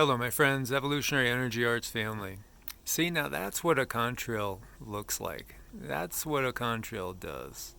Hello, my friends, Evolutionary Energy Arts family. See, now that's what a contrail looks like. That's what a contrail does.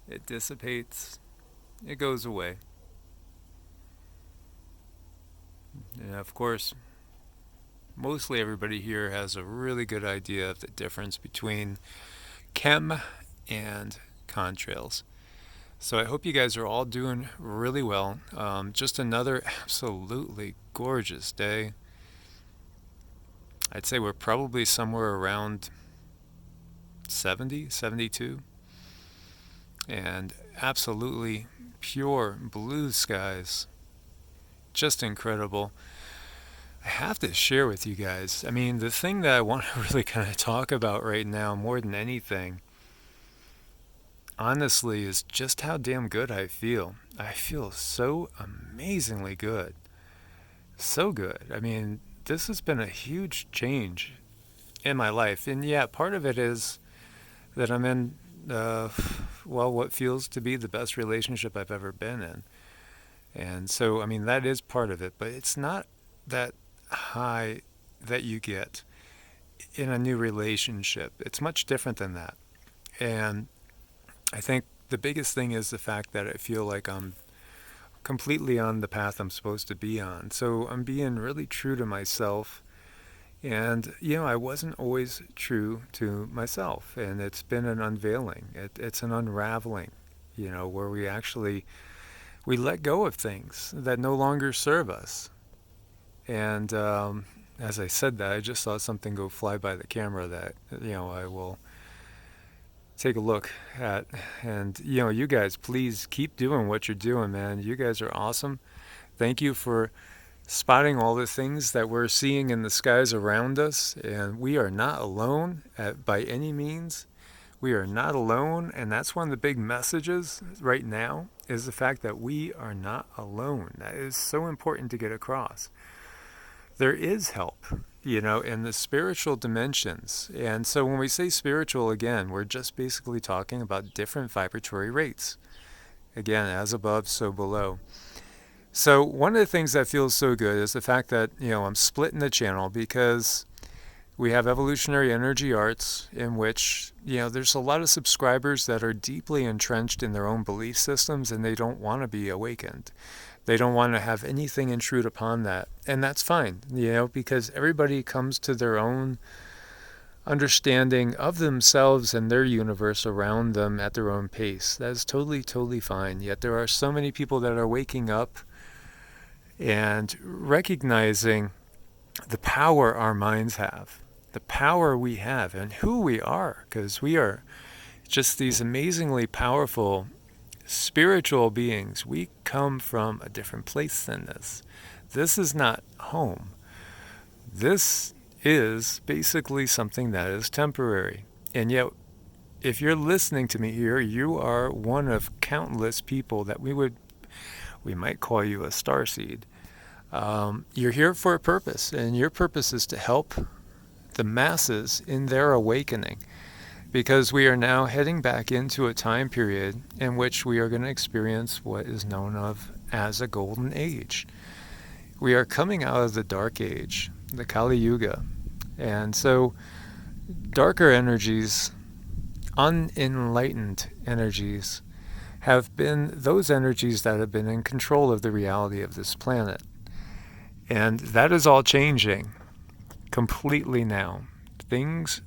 It dissipates, it goes away. And of course, mostly everybody here has a really good idea of the difference between chem and contrails. So I hope you guys are all doing really well. Just another absolutely gorgeous day. I'd say we're probably somewhere around 70, 72, and absolutely pure blue skies. Just incredible. I have to share with you guys, I mean, the thing that I want to really kind of talk about right now more than anything, honestly, is just how damn good I feel. I feel so amazingly good. So good. I mean, this has been a huge change in my life. And yeah, part of it is that I'm in, what feels to be the best relationship I've ever been in. And so, I mean, that is part of it, but it's not that high that you get in a new relationship. It's much different than that. And I think the biggest thing is the fact that I feel like I'm completely on the path I'm supposed to be on. So I'm being really true to myself. And, I wasn't always true to myself. And it's been an unveiling. It's an unraveling, where we let go of things that no longer serve us. And as I said that, I just saw something go fly by the camera that, I will take a look at. And, you guys, please keep doing what you're doing, man. You guys are awesome. Thank you for spotting all the things that we're seeing in the skies around us. And we are not alone by any means. We are not alone. And that's one of the big messages right now is the fact that we are not alone. That is so important to get across. There is help, in the spiritual dimensions. And so when we say spiritual, again, we're just basically talking about different vibratory rates. Again, as above, so below. So one of the things that feels so good is the fact that, I'm splitting the channel because we have Evolutionary Energy Arts in which, there's a lot of subscribers that are deeply entrenched in their own belief systems and they don't want to be awakened. They don't want to have anything intrude upon that. And that's fine, because everybody comes to their own understanding of themselves and their universe around them at their own pace. That is totally, totally fine. Yet there are so many people that are waking up and recognizing the power our minds have, the power we have, and who we are, because we are just these amazingly powerful spiritual beings. We come from a different place than this. This is not home. This is basically something that is temporary. And yet, if you're listening to me here, you are one of countless people that we might call you a starseed. You're here for a purpose, and your purpose is to help the masses in their awakening. Because we are now heading back into a time period in which we are going to experience what is known of as a golden age. We are coming out of the dark age, the Kali Yuga. And so darker energies, unenlightened energies, have been those energies that have been in control of the reality of this planet. And that is all changing completely now. Things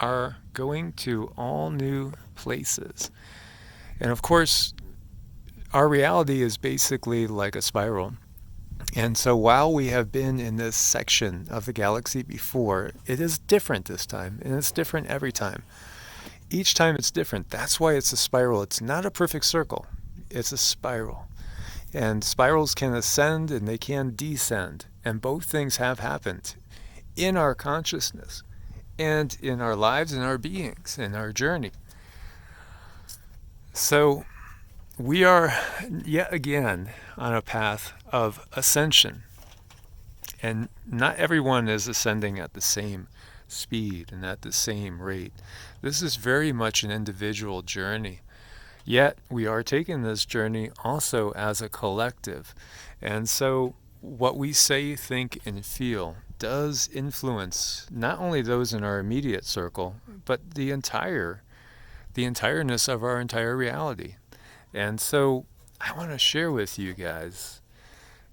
are going to all new places. And of course, our reality is basically like a spiral. And so while we have been in this section of the galaxy before, it is different this time, and it's different every time. Each time it's different. That's why it's a spiral. It's not a perfect circle. It's a spiral. And spirals can ascend and they can descend. And both things have happened in our consciousness and in our lives and our beings and our journey. So we are yet again on a path of ascension. And not everyone is ascending at the same speed and at the same rate. This is very much an individual journey. Yet we are taking this journey also as a collective. And so what we say, think, and feel does influence not only those in our immediate circle, but the entireness of our entire reality. And so I want to share with you guys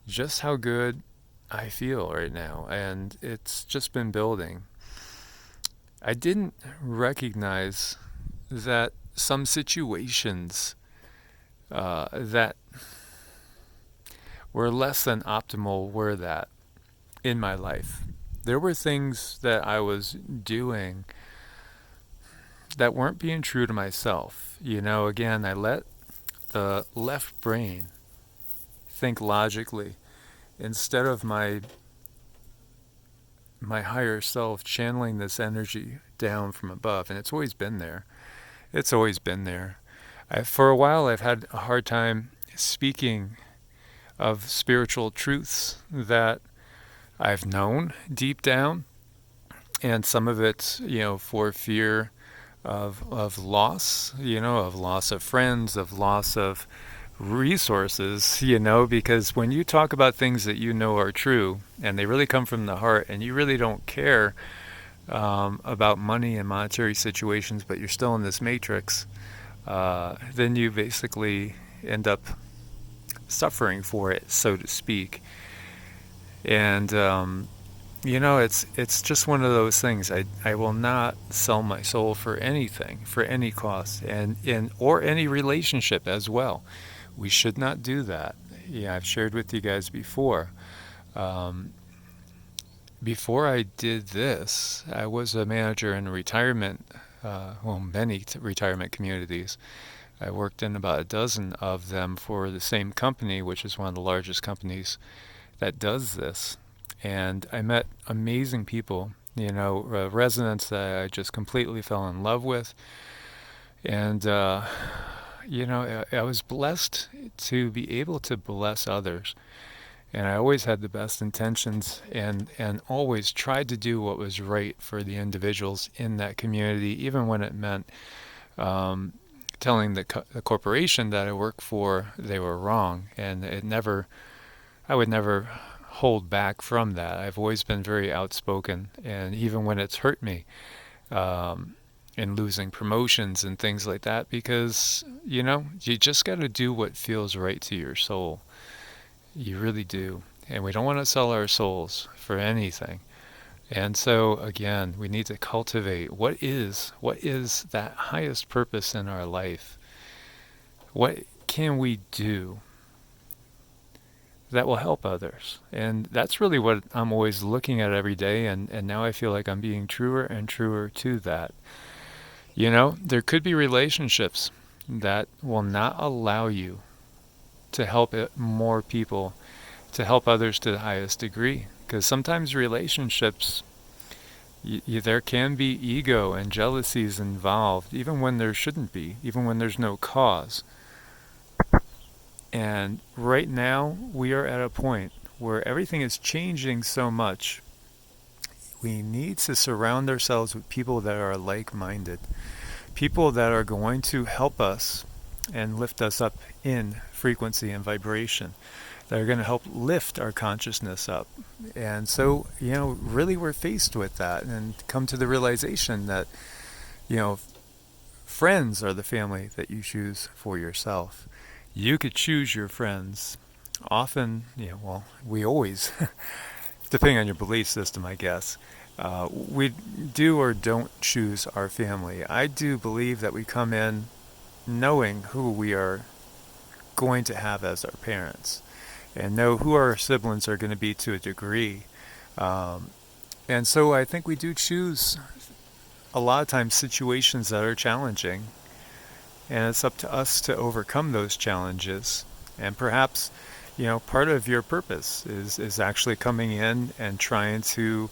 just how good I feel right now, and it's just been building. I didn't recognize that some situations that were less than optimal were that in my life. There were things that I was doing that weren't being true to myself. Again, I let the left brain think logically instead of my higher self channeling this energy down from above. And it's always been there. It's always been there. For a while, I've had a hard time speaking of spiritual truths that I've known deep down, and some of it's, for fear of loss, of loss of friends, of loss of resources, because when you talk about things that you know are true and they really come from the heart and you really don't care about money and monetary situations, but you're still in this matrix, then you basically end up suffering for it, so to speak. And it's just one of those things. I will not sell my soul for anything, for any cost, or any relationship as well. We should not do that. Yeah, I've shared with you guys before. Before I did this, I was a manager in retirement, many retirement communities. I worked in about a dozen of them for the same company, which is one of the largest companies that does this. And I met amazing people, residents that I just completely fell in love with. And, I was blessed to be able to bless others. And I always had the best intentions and always tried to do what was right for the individuals in that community, even when it meant telling the corporation that I worked for they were wrong. And I would never hold back from that. I've always been very outspoken, and even when it's hurt me in losing promotions and things like that, because you just got to do what feels right to your soul. You really do. And we don't want to sell our souls for anything. And so again, we need to cultivate what is that highest purpose in our life. What can we do that will help others? And that's really what I'm always looking at every day, and now I feel like I'm being truer and truer to that. There could be relationships that will not allow you to help more people, to help others to the highest degree. Because sometimes relationships, there can be ego and jealousies involved, even when there shouldn't be, even when there's no cause. And right now, we are at a point where everything is changing so much. We need to surround ourselves with people that are like-minded, people that are going to help us and lift us up in frequency and vibration, that are going to help lift our consciousness up. And so, really we're faced with that and come to the realization that, friends are the family that you choose for yourself. You could choose your friends. Often, we always, depending on your belief system, I guess, we do or don't choose our family. I do believe that we come in knowing who we are going to have as our parents, and know who our siblings are going to be to a degree. And so I think we do choose a lot of times situations that are challenging, and it's up to us to overcome those challenges. And perhaps, part of your purpose is actually coming in and trying to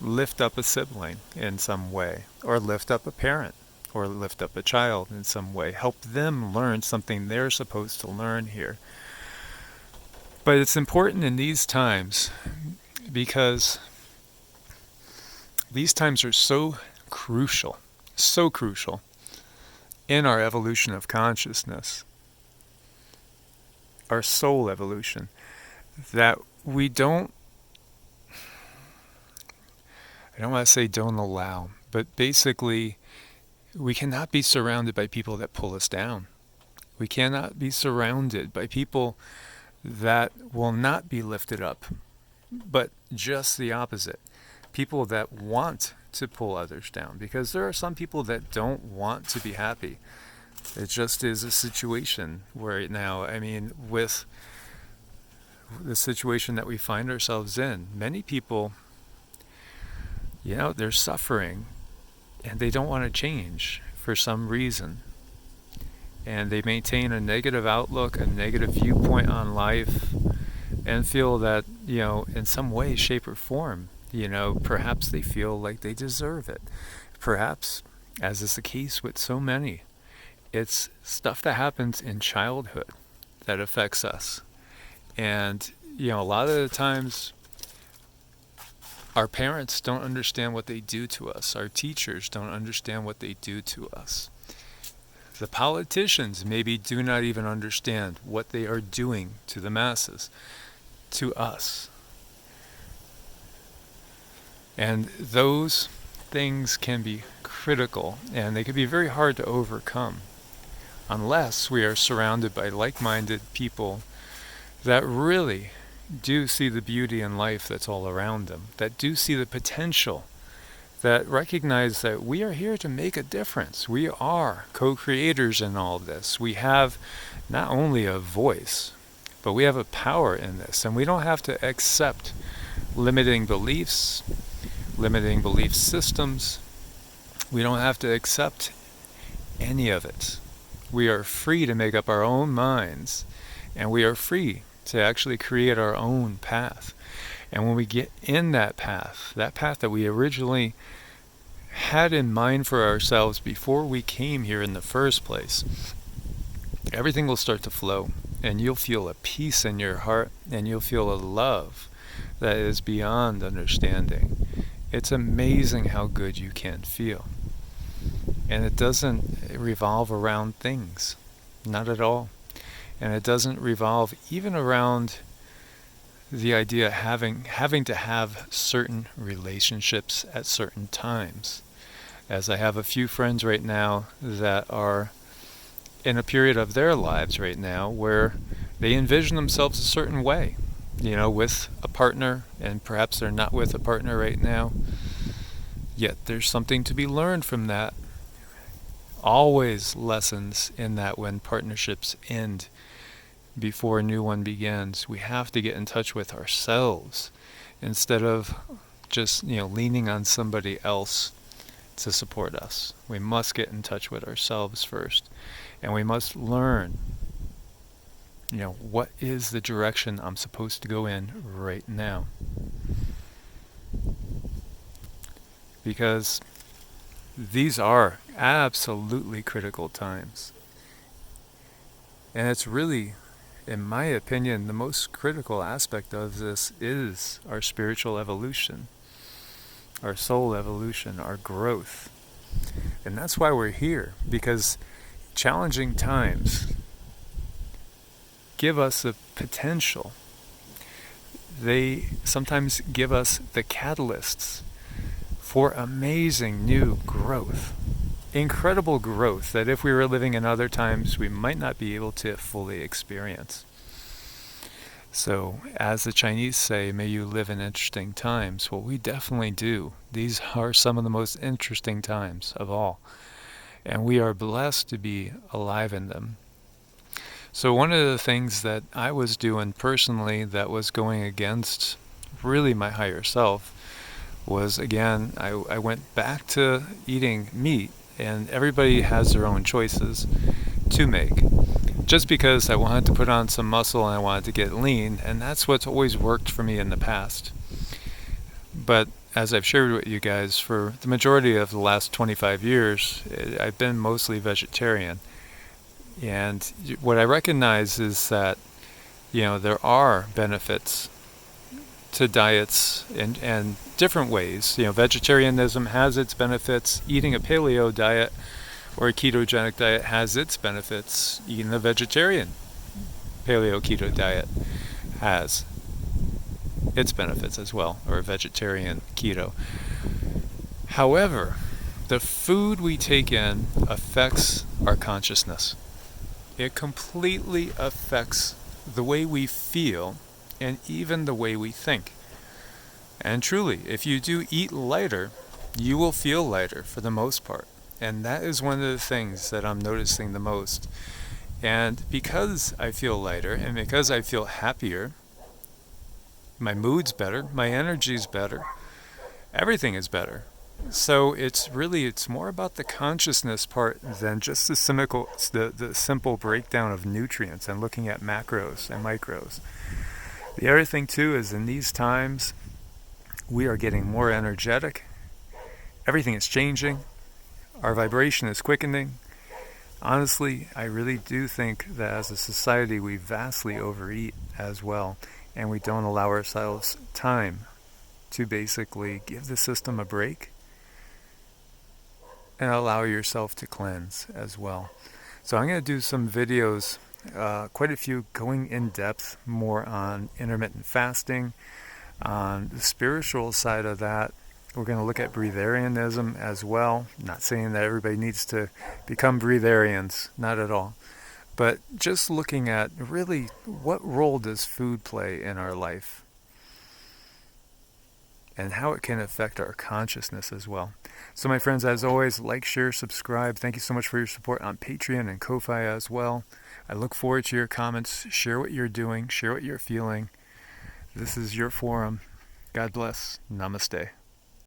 lift up a sibling in some way, or lift up a parent, or lift up a child in some way, help them learn something they're supposed to learn here. But it's important in these times, because these times are so crucial in our evolution of consciousness, our soul evolution, that we don't, I don't want to say don't allow, but basically we cannot be surrounded by people that pull us down. We cannot be surrounded by people that will not be lifted up, but just the opposite. People that want to pull others down, because there are some people that don't want to be happy. It just is a situation right now. I mean, with the situation that we find ourselves in, many people, they're suffering and they don't want to change for some reason. And they maintain a negative outlook, a negative viewpoint on life, and feel that, in some way, shape, or form, perhaps they feel like they deserve it. Perhaps, as is the case with so many, it's stuff that happens in childhood that affects us. And, a lot of the times, our parents don't understand what they do to us. Our teachers don't understand what they do to us. The politicians maybe do not even understand what they are doing to the masses, to us. And those things can be critical, and they can be very hard to overcome unless we are surrounded by like-minded people that really do see the beauty in life that's all around them, that do see the potential, that recognize that we are here to make a difference. We are co-creators in all this. We have not only a voice, but we have a power in this. And we don't have to accept limiting beliefs, limiting belief systems. We don't have to accept any of it. We are free to make up our own minds, and we are free to actually create our own path. And when we get in that path that we originally had in mind for ourselves before we came here in the first place, everything will start to flow, and you'll feel a peace in your heart, and you'll feel a love that is beyond understanding. It's amazing how good you can feel. And it doesn't revolve around things, not at all. And it doesn't revolve even around the idea of having to have certain relationships at certain times. As I have a few friends right now that are in a period of their lives right now where they envision themselves a certain way, with a partner, and perhaps they're not with a partner right now. Yet there's something to be learned from that. Always lessons in that when partnerships end before a new one begins. We have to get in touch with ourselves instead of just, leaning on somebody else to support us. We must get in touch with ourselves first, and we must learn, what is the direction I'm supposed to go in right now. Because these are absolutely critical times. And it's really, in my opinion, the most critical aspect of this is our spiritual evolution, our soul evolution, our growth. And that's why we're here, because challenging times give us the potential. They sometimes give us the catalysts for amazing new growth. Incredible growth that if we were living in other times, we might not be able to fully experience. So, as the Chinese say, may you live in interesting times. Well, we definitely do. These are some of the most interesting times of all. And we are blessed to be alive in them. So one of the things that I was doing personally that was going against really my higher self was, again, I went back to eating meat. And everybody has their own choices to make. Just because I wanted to put on some muscle and I wanted to get lean, and that's what's always worked for me in the past. But as I've shared with you guys, for the majority of the last 25 years, I've been mostly vegetarian. And what I recognize is that, there are benefits to diets and different ways. Vegetarianism has its benefits. Eating a paleo diet or a ketogenic diet has its benefits. Eating a vegetarian paleo keto diet has its benefits as well, or vegetarian keto. However, the food we take in affects our consciousness. It completely affects the way we feel and even the way we think. And truly, if you do eat lighter, you will feel lighter for the most part. And that is one of the things that I'm noticing the most. And because I feel lighter and because I feel happier, my mood's better, my energy's better, everything is better. So it's more about the consciousness part than just the simple breakdown of nutrients and looking at macros and micros. The other thing too is in these times, we are getting more energetic. Everything is changing. Our vibration is quickening. Honestly, I really do think that as a society we vastly overeat as well, and we don't allow ourselves time to basically give the system a break and allow yourself to cleanse as well. So I'm going to do some videos, quite a few going in depth more on intermittent fasting. On the spiritual side of that, we're going to look at breatharianism as well. Not saying that everybody needs to become breatharians, not at all. But just looking at really what role does food play in our life and how it can affect our consciousness as well. So my friends, as always, like, share, subscribe. Thank you so much for your support on Patreon and Ko-Fi as well. I look forward to your comments. Share what you're doing. Share what you're feeling. This is your forum. God bless. Namaste.